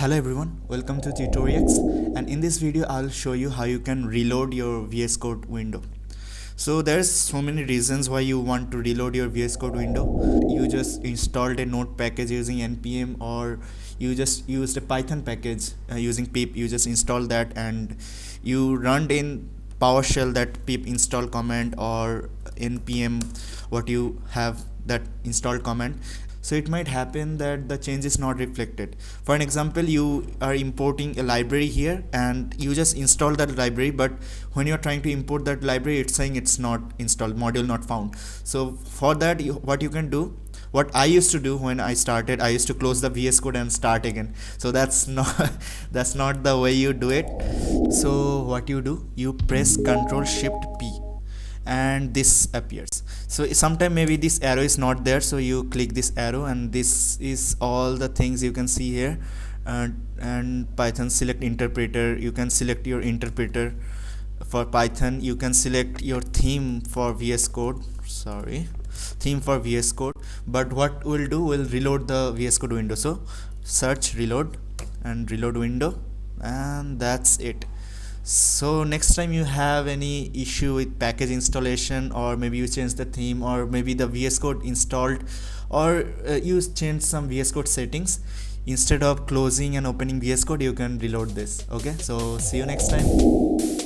Hello everyone, welcome to TUTORIEX, and in this video I'll show you how you can reload your VS Code window. So there's so many reasons why you want to reload your VS Code window. You just installed a node package using npm, or you just used a Python package using pip. You just install that and you run in PowerShell that pip install command, or npm what you have that installed command. So it might happen that the change is not reflected. For an example, you are importing a library here and you just install that library, but when you're trying to import that library, it's saying it's not installed, module not found. So for that, what you can do, what I used to do when I started, I used to close the VS Code and start again. So that's not that's not the way you do it. So what you do, you press Ctrl Shift P and this appears. So sometime maybe this arrow is not there, so you click this arrow and this is all the things you can see here. And Python, select interpreter, you can select your interpreter for Python. You can select your theme for VS Code, theme for VS Code. But what we'll do, we'll reload the VS Code window. So search reload and reload window, and that's it. So next time you have any issue with package installation, or maybe you change the theme, or maybe the VS Code installed, or you change some VS Code settings, instead of closing and opening VS Code, you can reload this. Okay, so see you next time.